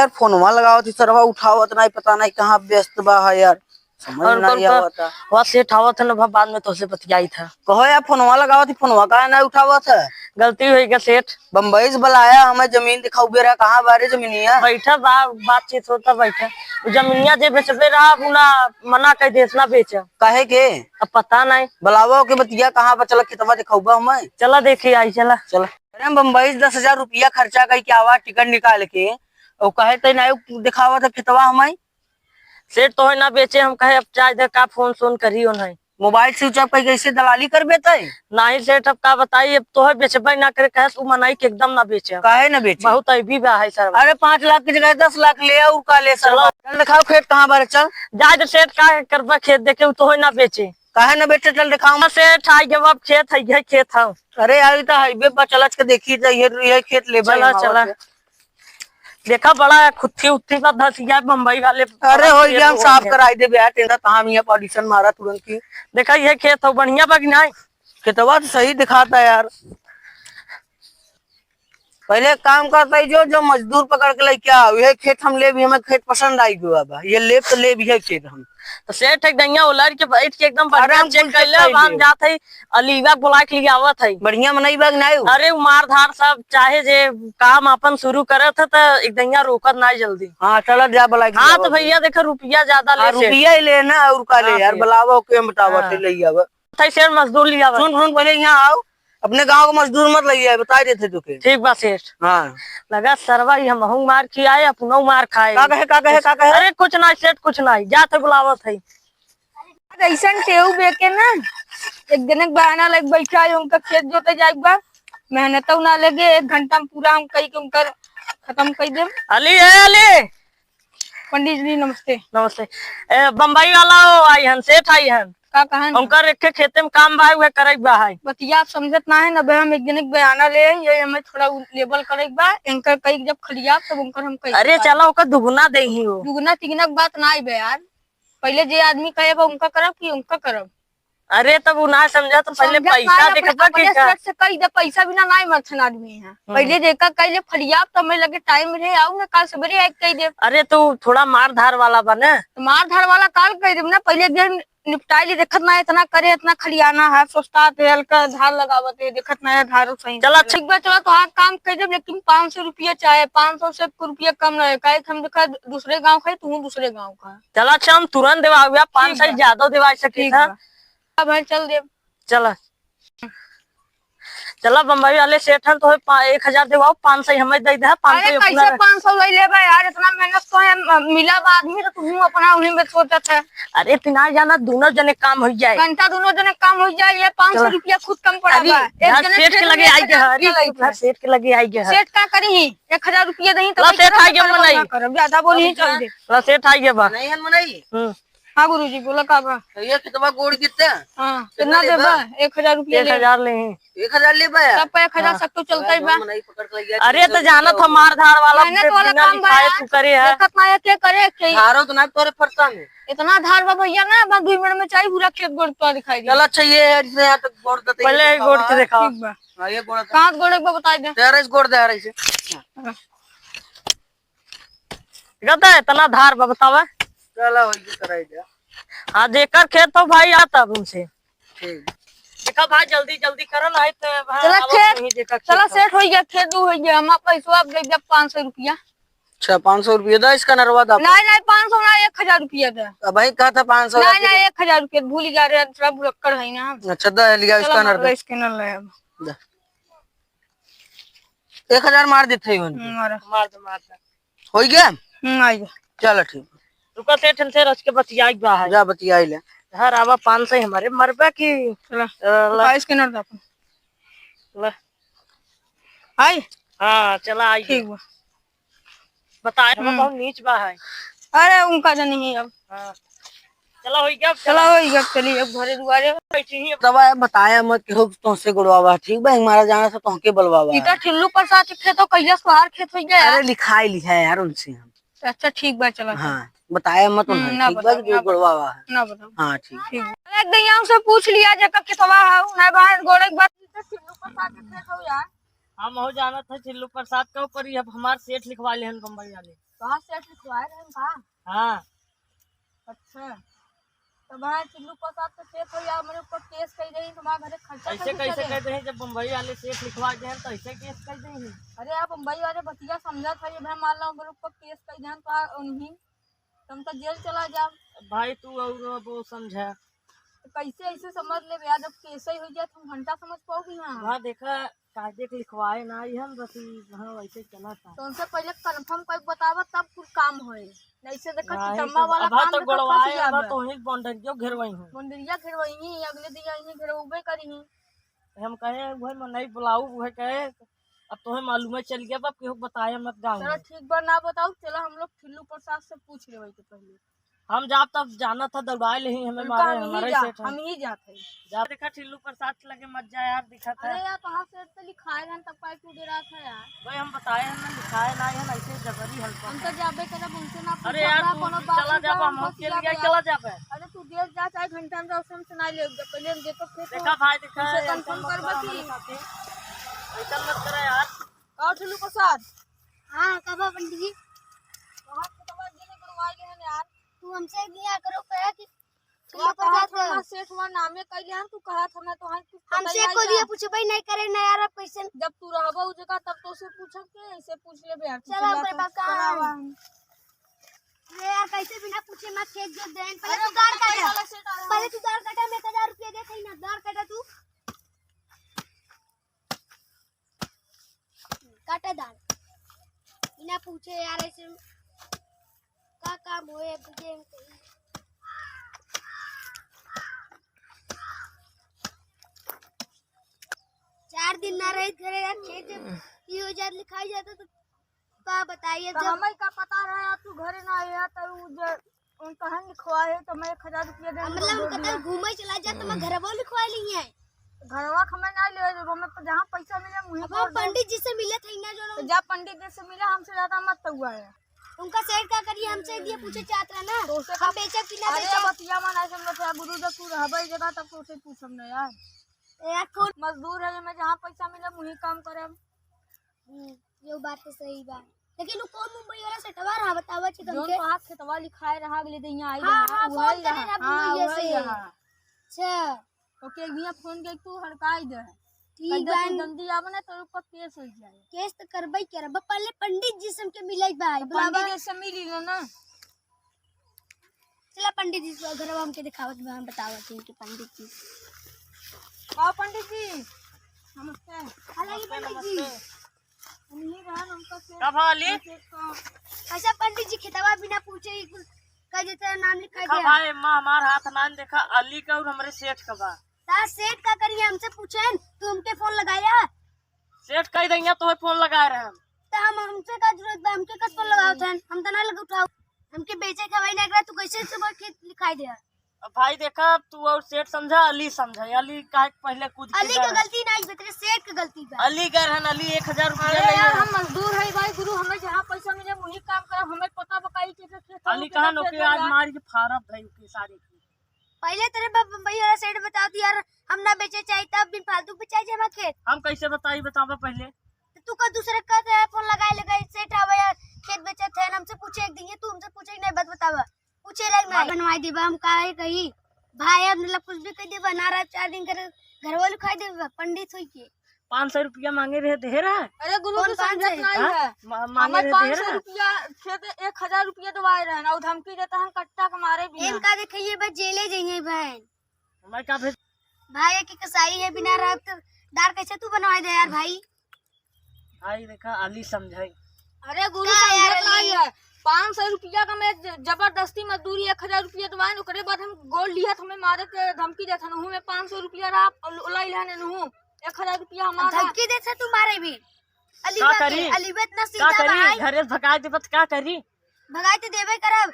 यार फोनवा लगाओ थी सरवा उठावत नहीं, पता नहीं कहाँ व्यस्त बा है यार, समझ नहीं आवता। वहाँ सेठ आवत है ना, बाद में तो से बतियाई था। कहो यार फोनवा लगाओ थी, फोनवा कहाँ नहीं उठावत है? गलती हुई क्या सेठ? बम्बई से बुलाया हमें, जमीन दिखाऊ बे रहा, कहाँ बारे जमीनिया बैठा बातचीत होता बैठा। जमीनिया जे बेचबे रहा पुना मना कर देस ना बेच। काहे के? अब पता नहीं, बुलावो के बतिया कहाँ पर, चला खेतवा दिखाऊबा हमें। चला देखे आई, चला चला। अरे बम्बई 10,000 रुपया खर्चा करके आवा, टिकट निकाल के, और कहे तो नहीं दिखावा था खेतवा हमें। सेठ तो है ना बेचे, हम कहे अब चाहे दे का फोन सोन करियो नहीं। मोबाइल स्विच ऑफ करके कैसे दलाली कर बेते? नहीं सेठ अब का बताइए, अब तो है बेचबे ना करे, कहे तू मनाई के एकदम ना बेचे। काहे ना बेचे? बहुत अभी बा है सर। अरे 5 लाख की जगह 10 लाख ले और का ले सर। चल दिखाओ खेत कहाँ बारे, चल जाए सेठ का करबा खेत देखे, तो है ना बेचे। काहे ना बेचे, चल दिखाओ। सेठ आई जब अब खेत है, खेत है। अरे यार तो हाईवे पर चलच के देखी ये खेत ले। चला चला देखा, बड़ा खुत्थी उत्थी का धसिया बम्बई वाले। अरे हो गया, हम साफ कराई दे यार, तेरा कहाँ मियां ऑडिशन मारा तुरंत की। देखा ये खेत हो बढ़िया बा कि नहीं? खेतवा तो सही दिखाता है यार। पहले काम करता है जो मजदूर पकड़ के लेके आओ, ये खेत हम ले भी, हमें खेत पसंद आई गया, ये ले तो ले भी है खेत हम। तो सेठ एक दैया उलट के बैठ के एकदम बढ़िया चेक कर ले, हम जात है अलीवा बुला के लिए आवत है बढ़िया मनई बाग नहीं। अरे मार धार सब चाहे जे काम अपन शुरू करत है तो एक दैया रोकत ना जल्दी। हाँ चलो जा बुला। हाँ तो भैया देखो रुपया ज्यादा ले, रुपया ले ना और का ले यार, बुलावा के बतावा ले आवा। सेठ मजदूर लिया। सुन सुन पहले यहाँ आओ, अपने गांव का मजदूर मत लइए, बता देते तुके। ठीक बा सेठ। हाँ लगा सरवा ही हम मार खियाए, अपनो मार खाए। का कहे का कहे का कहे? अरे कुछ नहीं सेठ, कुछ नहीं, जाते बुलावत है। ऐसा टेऊ बेके ना, एक दिन बहाना लग बैठा है, उनका खेत जोते जाएगा, मेहनत ना लगे, 1 घंटा में पूरा हम कई के उनका खत्म कर दे। अली है अली। पंडित जी नमस्ते। नमस्ते। बम्बई वाला आई हन, सेठ आई हन। का कहन? उनकर एक खेते में काम बा है, करे बा है। बतिया आप समझत ना है ना बे, हम एक दिन बयाना ले, ये हमें थोड़ा लेबल करे बा, इनकर कई जब खलिया तब उनकर हम कई। अरे चलो ओकर दुगुना दे ही हो। दुगुना तिगुना की बात ना आई बे यार, पहले जे आदमी कहे बा उनका करब कि उनका करब। अरे तब वो ना समझा तो पहले पैसा देखबा कि का से कई दे, पैसा बिना नहीं मरछन आदमी है। पहले देखा कई ले फलिया तो हमें लगे टाइम रहे, आओ ना कल सवेरे आके कई दे। अरे तू थोड़ा मार धार वाला बने, तो मार धार वाला काल कह दे ना, पहले दिन निपटाई ली, देखत ना इतना करे, इतना खलियाना है, सोचता तेल का धार लगावत है, देखत ना है धार सही। चला ठीक बा, चलो तो हाँ काम कर दे, लेकिन 500 रुपया चाहे, 500 से रुपया कम रहे, काहे हम देखा दूसरे गाँव का, तू दूसरे गाँव का। चला अच्छा हम तुरंत देवा 500 ज्यादा देवा सकी था। अब भाई चल दे। चला चला बम्बई वाले सेठ तो 1000 देवाओ, 500 हमें दे दे। 500 कैसे 500 ले ले यार, इतना मेहनत तो है, मिला आदमी तो तुम अपना उन्हीं में सोचत है। अरे तिना जाना दोनों जने काम हो जाए, घंटा दोनों जने काम हो जाए, ये 500 रुपया खुद कम पड़ा। सेठ के लगे आई गया, सेठ के लगे आई गया। सेठ का करी 1000 रुपया नहीं तो सेठ आ गया मनाई, ज्यादा बोली चल दे। सेठ आ गया बा नहीं है मनाई। हाँ गुरुजी बोला का बा? ये कितना गोड़ कितना? हाँ कितना दे बा? 1000 रुपया। 1000 ले 1000 ले बा, सब पे 1000 सब तो चलता ही बा। अरे तो जाना था मार धार वाला, मेहनत वाला काम बा तू करे है, देखत ना क्या करे के धारो तो ना तोरे पड़ता में इतना धार बा भैया ना, बस 2 मिनट में चाहिए पूरा खेत गोड़ तो दिखाई दे। चल अच्छा ये यहाँ तक गोड़ देते, पहले गोड़ के दिखाओ। ठीक बा, हाँ ये गोड़ कहाँ गोड़ एक बार बता दे। तेरा इस गोड़ दे रही से कहता है इतना धार बा बतावा। चला हो ये कराई दे। हाँ देकर खेत तो भाई आता उनसे। ठीक देखा भाई जल्दी जल्दी करो ना, चला खेत, चला सेठ हो गया, खेत हो गया, हम पैसा आप दे 500 रुपया। अच्छा 500 रुपया दा इसका नरवा दा। नहीं 500 ना 1000 रुपया दे। भाई कहा था 500। नहीं 1000 रुपया भूल जा रहे, थोड़ा बुरक्कड़ है ना। अच्छा दा लिया इसका नर, स्कैनर ले अब 1000 मार देते हो। मार दो हो गया। आ गया। चलो ठीक, रुका सेठ से रच के बतियाई बा है। जा बतियाई ले। हर आवा 500 हमारे मरबा की। चला स्कैनर दे अपन। आई हाँ चला आई ठीक बा, बताए बहुत नीच बा है। अरे उनका तो नहीं अब। हाँ चला हो गया, चला हो गया, चलिए अब घरे दुआरे बैठी ही। दवा बताया मत कि हो तुमसे गुड़वावा, ठीक बा हमारा जाना था तुमके बलवावा। इधर ठिल्लू प्रसाद खेत तो कहिया सुहार खेत हो गया। अरे लिखाई लिखा है यार उनसे हम। अच्छा ठीक बा, चला हाँ बताया मत उन्हें, ठीक बा जो गुड़वावा है। ना बताओ। हाँ ठीक ठीक बा, एक दैया से पूछ लिया जका कितवा है ना बाहर गोड़े के बाद ठिल्लू प्रसाद खेत हो यार। हम हो जाना था चिल्लू प्रसाद के ऊपर, अब हमारे सेठ लिखवा ले बम्बई वाले। कहाँ सेठ लिखवाए रहे कहाँ? हाँ अच्छा तो भाई चिल्लू प्रसाद तो सेठ हो या मेरे ऊपर केस कर रही तुम्हारे घरे खर्चा ऐसे कैसे कैसे करे? कहते हैं जब मुंबई वाले सेठ लिखवा गए हैं तो ऐसे केस कर देंगे। अरे आप मुंबई वाले बतिया समझा था ये भाई मान लो मेरे ऊपर केस कर दें तो उन्हीं तुम तो जेल चला जाओ। भाई तू और वो समझा। तो कैसे ऐसे समझ ले यार जब केस ही हो जाए तुम घंटा समझ पाओगी ना। वहाँ देखा कायदे के लिखवाए ना ही हम बस वहाँ वैसे चला था। तो उनसे पहले कंफर्म कर बतावा तब कुछ काम होए नहीं से देखा भाई चिटम्मा वाला अब काम तो देखा गड़वाए फंस अब जाबे। तो ही बाउंड्रियों घेरवाई हूँ। मंदिरिया फिर वही अगले दिन यहीं फिर उबे करी हम कहे वही मैं नहीं बुलाऊ वह कहे अब तुम्हें मालूम है चल गया अब केहू बताया मत गाँव चलो में। ठीक बा ना बताओ चलो हम लोग ठिल्लू प्रसाद से पूछ ले तो पहले हम जाब तब जाना था दौड़ाए ले हमें उनका मारे हमारे सेठ हम ही जाते जा देखा ठिल्लू प्रसाद लगे मत जा यार दिखा था। अरे यार कहाँ से तो लिखाए रहन तब पाई तू डेरा था यार भाई हम बताए हैं ना लिखाए ना है ऐसे जबरी हल्का। हम तो जाबे करब उनसे ना अरे यार तू चला जा हम के लिए चला जा बे। अरे तू देर जा चाहे घंटा में उससे सुना ले पहले हम देखो फिर देखा भाई देखा उनसे कंफर्म करबा की ऐसा मत करे यार। और ठिल्लू प्रसाद हाँ कब पंडित जी कहाँ से तो बात देने करवाए ले हैं यार तू हमसे दिया करो कहा कि क्या कहा था ना सेठ हुआ नामे कह लिया तू कहा था मैं तो हाँ कुछ पता हमसे ही को नहीं दिया है। पूछे भाई नहीं करे ना यार आप कैसे जब तू रहबा उस जगह तब तो उसे पूछब के ऐसे पूछ ले यार चलो ओकरे पास कहाँ है? अरे यार कैसे बिना पूछे मत खेत जोत दें पहले तू दार काटा पहले तू दार काटा मैं 1000 रुपया दे थई ना दार काटा तू काटा दार बिना पूछे यार ऐसे का काम होए बुझे 4 दिन ना रहे घरे यार खेत ये हो जात लिखाई जाता तो का बताइए तो जब हमें का पता रहा तू घरे ना आया तो उन कहां लिखवा है तो मैं 1000 रुपया दे मतलब हम कतल घूमे चला जा तो मैं घरवा लिखवा ली है घरवा हमें ना ले हमें तो जहां पैसा मिले मुहे अब हम पंडित जी से मिले थे ना जो तो जा पंडित जी से मिला हमसे ज्यादा मत हुआ है उनका सेठ का करिए हमसे दिए पूछे चाहत रहा ना तो उसे हम बेचा कि ना अरे बेचा बतिया मन ऐसे मतलब गुरु जब तू रहबे जगह तब तो उसे पूछम ना यार यार कौन मजदूर है मैं जहां पैसा मिले मुही काम करे ये बात तो सही बात लेकिन वो कौन मुंबई वाला सेठवा रहा बतावा छी जो तुमके कहा खेतवा लिखाए रहा अगले दिन यहाँ आई हाँ, रहा हाँ, वही फोन करे रहा रहा मुंबईया से। रहा अच्छा तो के बिया फोन के तू हड़काई दे ठीक कहीं है जल्दी आवे ना तो ऊपर केस हो जाए केस तो करबई करब पहले पंडित जी से हमके मिलाई भाई बुलावा पंडित जी से मिली लो ना चला पंडित जी के घरवा हमके दिखावत बा हम बतावत हूं कि पंडित जी आओ पंडित जी नमस्ते हालांकि पंडित जी हम ही रहन उनका से कब हाली अच्छा पंडित जी खेतवा बिना पूछे ही कह देते हैं, नाम लिखा देखा दिया भाई माँ हमार हाथ मान देखा अली का और हमारे सेठ का बा। ता सेठ का करिए हमसे पूछे तू हमके फोन लगाया सेठ कह देंगे तो फोन लगा रहे हम। तो हम हमसे का जरूरत बा हमके कस फोन लगाओ थे हम तो ना लगा उठाओ हमके बेचे के भाई ना तू कैसे सुबह खेत लिखाई दे अब भाई देखा तू और सेठ समझा अली समझा अली का पहले कूद के अली का गए। गलती नहीं बेटे सेठ का गलती बा अली गए रहन अली 1000 रुपया अरे ले यार गए। हम मजदूर है भाई गुरु हमें जहाँ पैसा मिले वही काम करे हमें पता बकाई के खेत अली कहा नौकरी आज मार के फारब भाई की सारी की। पहले तेरे मुंबई वाला सेठ बता दी यार हम ना बेचे चाहिए तब बिन फालतू बेचाई जमा खेत हम कैसे बताई बतावा पहले। तो तू का दूसरे का फोन लगाए सेठ आवे यार खेत बेचे थे हमसे पूछे एक दिन तू हमसे पूछे नहीं बात बतावा पूछे लग ना बनवाई देबा हम काहे कही भाई अब मतलब कुछ भी कह देबा ना रहा 4 दिन कर घर वाले खाई देबा पंडित होई के 500 रुपया मांगे रहे दे रहा है। अरे गुरु कौन की पाँच समझत है? नहीं है मांगे हमें रहे दे 500 रहा है। रुपया खेत 1000 रुपया दवाए रहे और धमकी देता हम कट्टा के मारे भी इनका देखिए बस जेले जाइए बहन हमारे का भेज भाई की कसाई है बिना रहा तो दार कैसे तू बनवा दे यार भाई भाई देखा अली समझाई। अरे गुरु का यार समझत नहीं है 500 रुपया का मैं जबरदस्ती मजदूरी 1000 रुपया दवाए ओकरे बाद हम गोल लिया हमें मारे के धमकी देता हूं मैं 500 रुपया रहा लाई लेने हूं 1000 रुपया हमारा धमकी देता तुम्हारे भी का करी? अलीबत ना का सीधा करी भाई घरे भगा दे बत का करी। भगाई तो देवे करब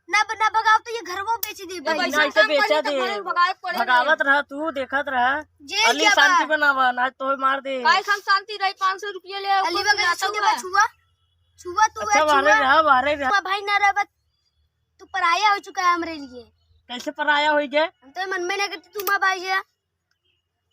ना ना भगाओ तो ये घर वो बेच दे भाई पैसा नहीं तो काम बेचा करी तो दे घरे भगाए पड़े भगावत रहा तू देखत रहा जेल अली क्या शांति बा बनावा ना तो मार दे। काय हम शांति रही 500 रुपया ले अली ऊपर से बगल जाता छुआ हुआ है। छुआ छुआ तू अच्छा बाहरे रहा छुआ भाई ना रहा तू पराया हो चुका है हमारे लिए कैसे पराया हो गए। हम तो मन में ना करती तू मां भाई है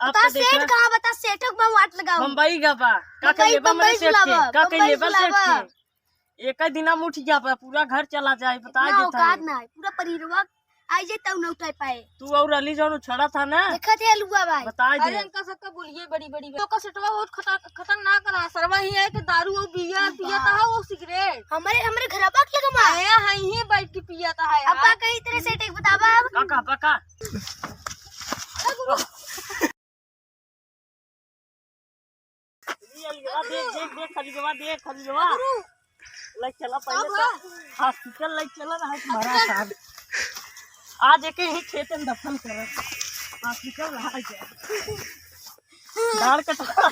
अब बता तो सेठ देखा कहां बता सेठक में वाट लगाओ मुंबई का बा का मुंबई- लेबा मेरे मुंबई सेठ के बुलावा, का मुंबई लेबा सेठ बुलावा। के एक ही दिन उठ गया पूरा घर चला जाए बता इतना देता औकात है। ना है पूरा परिवार आई जे तब न उठाई पाए। तू और अली जो छड़ा था ना देखा थे अलुआ भाई बता अरे दे। इनका सबका बोलिए बड़ी बड़ी तो का सेटवा बहुत खतरनाक रहा सरवा ही है कि दारू और पिया पियाता है वो सिगरेट हमारे हमारे घर बाक लगा मां आया है ही बैठ के पियाता है अब का कहीं तरह से टेक बतावा अब पका पका देख देख देख खरीदवा देख खरीदवा ले चला पहले हॉस्पिटल ले चला रहा तुम्हारा साहब आज एक ही खेत में दफन कर हॉस्पिटल रहा है दाढ़ कटवा